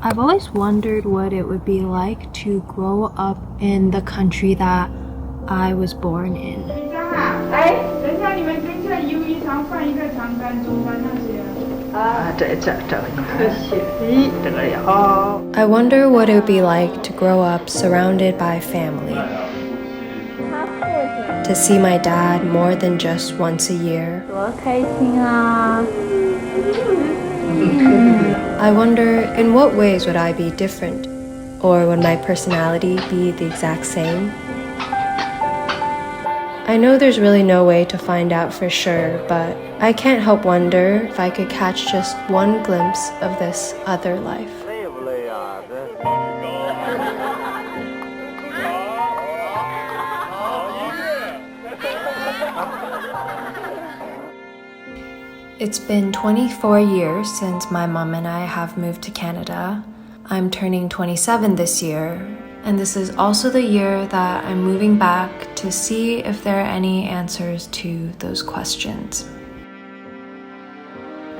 I've always wondered what it would be like to grow up in the country that I was born in. I wonder what it would be like to grow up surrounded by family. To see my dad more than just once a year. I wonder, in what ways would I be different? Or would my personality be the exact same? I know there's really no way to find out for sure, but I can't help wonder if I could catch just one glimpse of this other life. It's been 24 years since my mom and I have moved to Canada. I'm turning 27 this year, and this is also the year that I'm moving back to see if there are any answers to those questions.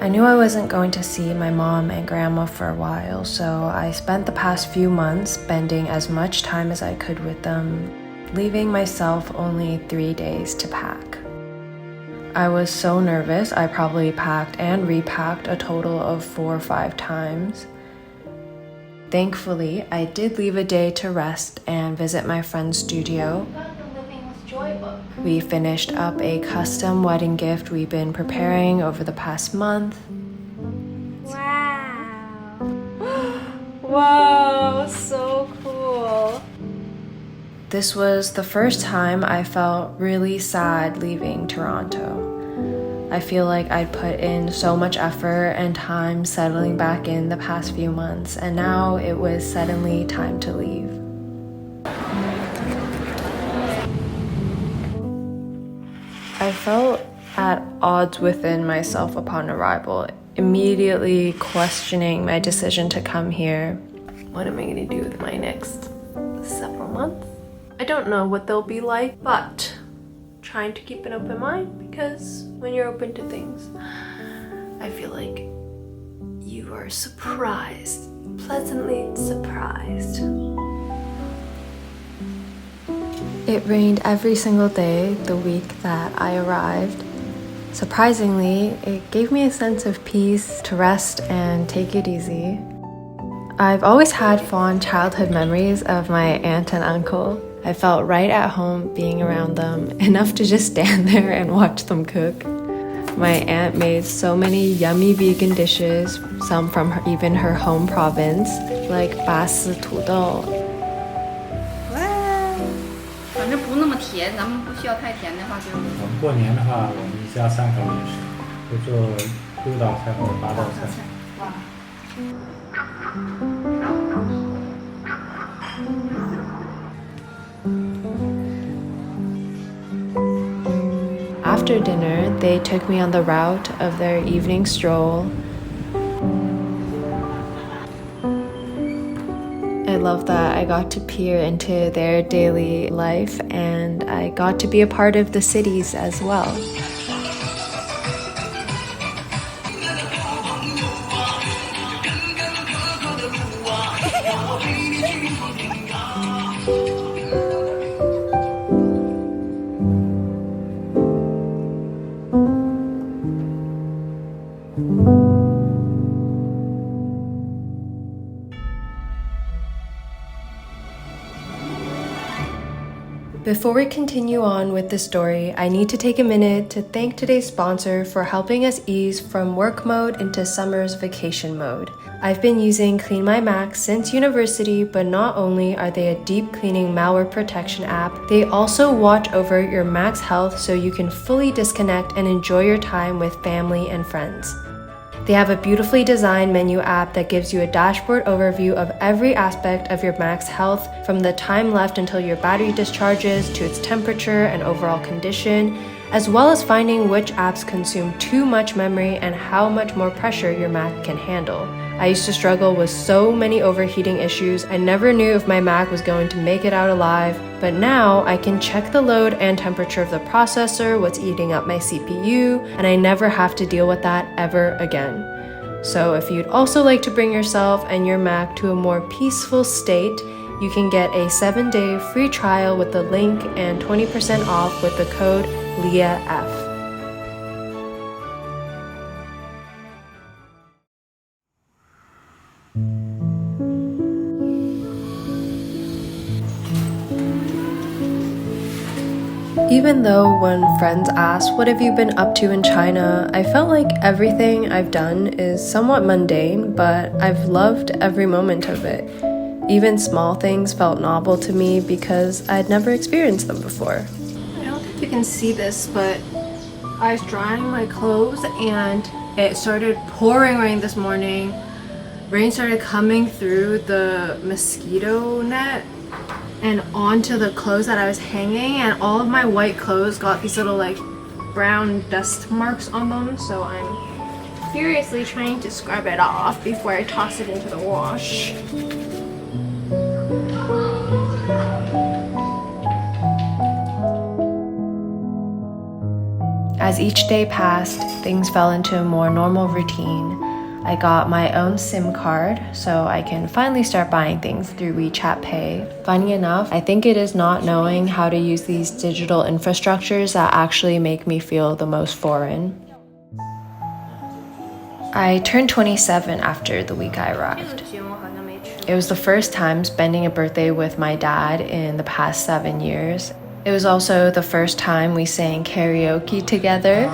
I knew I wasn't going to see my mom and grandma for a while, so I spent the past few months spending as much time as I could with them, leaving myself only 3 days to pack. I was so nervous, I probably packed and repacked a total of 4 or 5 times. Thankfully, I did leave a day to rest and visit my friend's studio. We finished up a custom wedding gift we've been preparing over the past month. Wow! Wow, so cool! This was the first time I felt really sad leaving Toronto. I feel like I'd put in so much effort and time settling back in the past few months, and now it was suddenly time to leave. I felt at odds within myself upon arrival, immediately questioning my decision to come here. What am I going to do with my next several months? I don't know what they'll be like, but trying to keep an open mind, because when you're open to things, I feel like you are surprised, pleasantly surprised. It rained every single day the week that I arrived. Surprisingly, it gave me a sense of peace to rest and take it easy. I've always had fond childhood memories of my aunt and uncle. I felt right at home being around them, enough to just stand there and watch them cook. My aunt made so many yummy vegan dishes, some from even her home province, like 拔丝土豆. 反正不那么甜，咱们不需要太甜的话就。过年的话，我们一家3口也是会做6道菜或者8道菜。哇。 After dinner, they took me on the route of their evening stroll. I love that I got to peer into their daily life, and I got to be a part of the cities as well. Before we continue on with the story, I need to take a minute to thank today's sponsor for helping us ease from work mode into summer's vacation mode. I've been using Clean My Mac since university, but not only are they a deep cleaning malware protection app, they also watch over your Mac's health so you can fully disconnect and enjoy your time with family and friends. They have a beautifully designed menu app that gives you a dashboard overview of every aspect of your Mac's health, from the time left until your battery discharges to its temperature and overall condition, as well as finding which apps consume too much memory and how much more pressure your Mac can handle. I used to struggle with so many overheating issues. I never knew if my Mac was going to make it out alive, but now I can check the load and temperature of the processor, what's eating up my CPU, and I never have to deal with that ever again. So if you'd also like to bring yourself and your Mac to a more peaceful state, you can get a 7-day free trial with the link and 20% off with the code LEAHF. Even though when friends asked, "What have you been up to in China?" I felt like everything I've done is somewhat mundane, but I've loved every moment of it. Even small things felt novel to me because I'd never experienced them before. I don't think you can see this, but I was drying my clothes and it started pouring rain this morning. Rain started coming through the mosquito net and onto the clothes that I was hanging, and all of my white clothes got these little like brown dust marks on them, so I'm furiously trying to scrub it off before I toss it into the wash. As each day passed, things fell into a more normal routine. I got my own SIM card, so I can finally start buying things through WeChat Pay. Funny enough, I think it is not knowing how to use these digital infrastructures that actually make me feel the most foreign. I turned 27 after the week I arrived. It was the first time spending a birthday with my dad in the past 7 years. It was also the first time we sang karaoke together.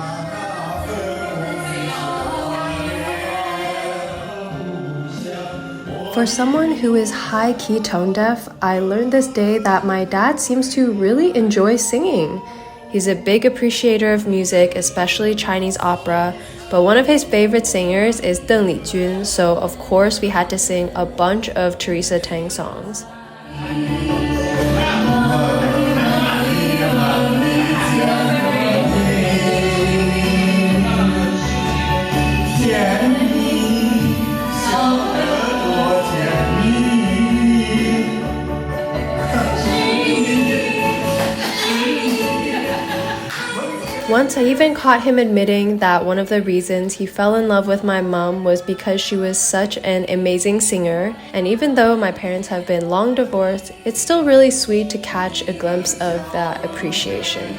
For someone who is high-key tone deaf, I learned this day that my dad seems to really enjoy singing. He's a big appreciator of music, especially Chinese opera, but one of his favorite singers is Deng Lijun, so of course we had to sing a bunch of Teresa Teng songs. Once I even caught him admitting that one of the reasons he fell in love with my mom was because she was such an amazing singer, and even though my parents have been long divorced, it's still really sweet to catch a glimpse of that appreciation.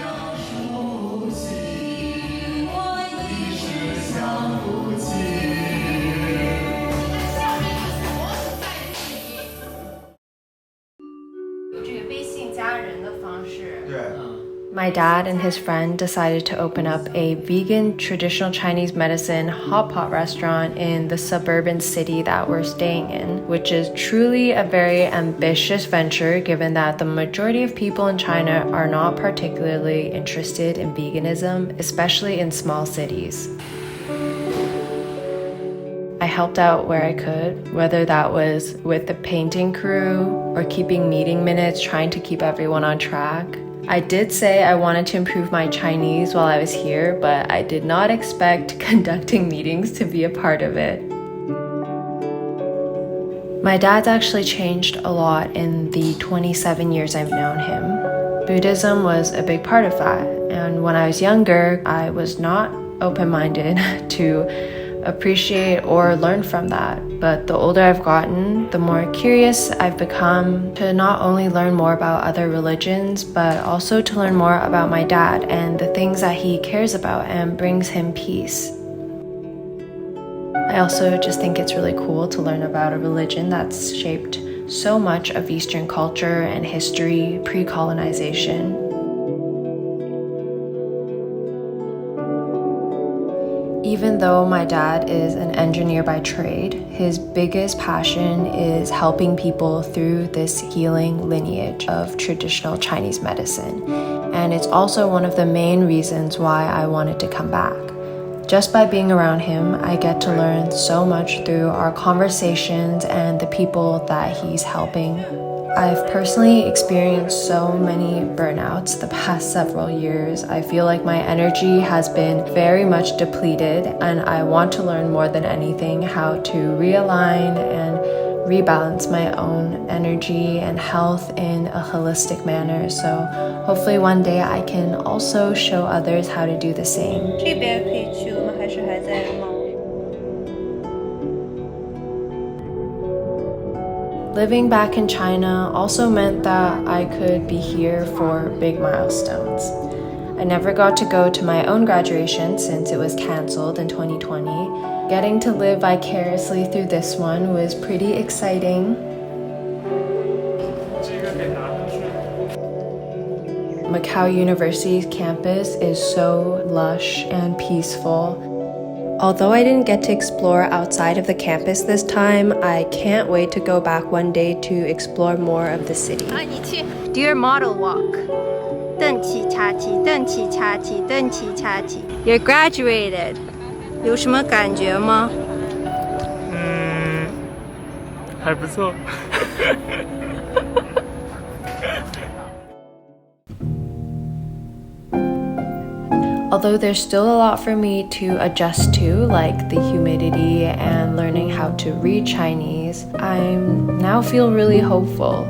My dad and his friend decided to open up a vegan traditional Chinese medicine hot pot restaurant in the suburban city that we're staying in, which is truly a very ambitious venture given that the majority of people in China are not particularly interested in veganism, especially in small cities. I helped out where I could, whether that was with the painting crew or keeping meeting minutes, trying to keep everyone on track. I did say I wanted to improve my Chinese while I was here, but I did not expect conducting meetings to be a part of it. My dad's actually changed a lot in the 27 years I've known him. Buddhism was a big part of that, and when I was younger, I was not open-minded to appreciate or learn from that. But the older I've gotten, the more curious I've become to not only learn more about other religions, but also to learn more about my dad and the things that he cares about and brings him peace. I also just think it's really cool to learn about a religion that's shaped so much of Eastern culture and history pre-colonization. Even though my dad is an engineer by trade, his biggest passion is helping people through this healing lineage of traditional Chinese medicine. And it's also one of the main reasons why I wanted to come back. Just by being around him, I get to learn so much through our conversations and the people that he's helping. I've personally experienced so many burnouts the past several years. I feel like my energy has been very much depleted, and I want to learn more than anything how to realign and rebalance my own energy and health in a holistic manner. So hopefully one day I can also show others how to do the same. 这边可以去，我们还是还在忙。Living back in China also meant that I could be here for big milestones. I never got to go to my own graduation since it was canceled in 2020. Getting to live vicariously through this one was pretty exciting. Macau University's campus is so lush and peaceful. Although I didn't get to explore outside of the campus this time, I can't wait to go back one day to explore more of the city. Do your model walk. 蹬起叉起，蹬起叉起，蹬起叉起。You're graduated. 有什么感觉吗？还不错。Although there's still a lot for me to adjust to, like the humidity and learning how to read Chinese, I now feel really hopeful.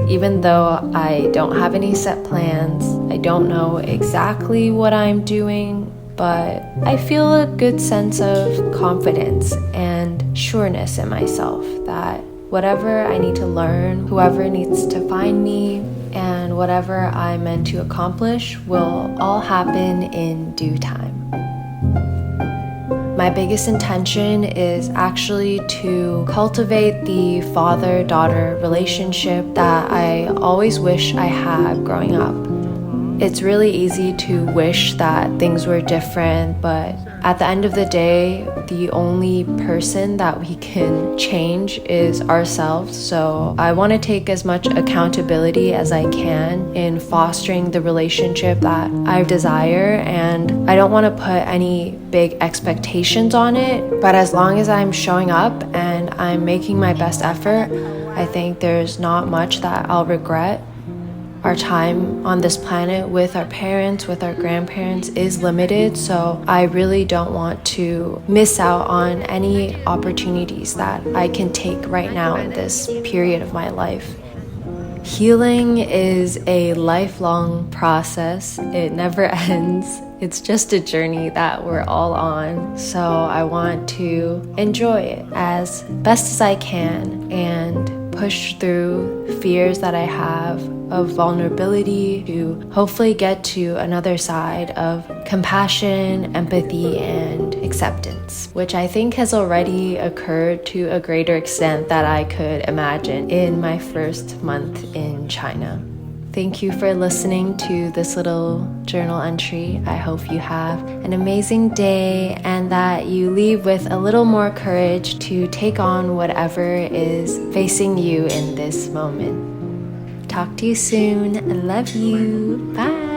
Even though I don't have any set plans, I don't know exactly what I'm doing, but I feel a good sense of confidence and sureness in myself that whatever I need to learn, whoever needs to find me, and whatever I'm meant to accomplish will all happen in due time. My biggest intention is actually to cultivate the father-daughter relationship that I always wish I had growing up. It's really easy to wish that things were different, but at the end of the day, the only person that we can change is ourselves. So I want to take as much accountability as I can in fostering the relationship that I desire, and I don't want to put any big expectations on it, but as long as I'm showing up and I'm making my best effort, I think there's not much that I'll regret. Our time on this planet with our parents, with our grandparents is limited, so I really don't want to miss out on any opportunities that I can take right now in this period of my life. Healing is a lifelong process. It never ends. It's just a journey that we're all on. So I want to enjoy it as best as I can and push through fears that I have of vulnerability to hopefully get to another side of compassion, empathy, and acceptance, which I think has already occurred to a greater extent that I could imagine in my first month in China. Thank you for listening to this little journal entry. I hope you have an amazing day and that you leave with a little more courage to take on whatever is facing you in this moment. Talk to you soon. I love you. Bye.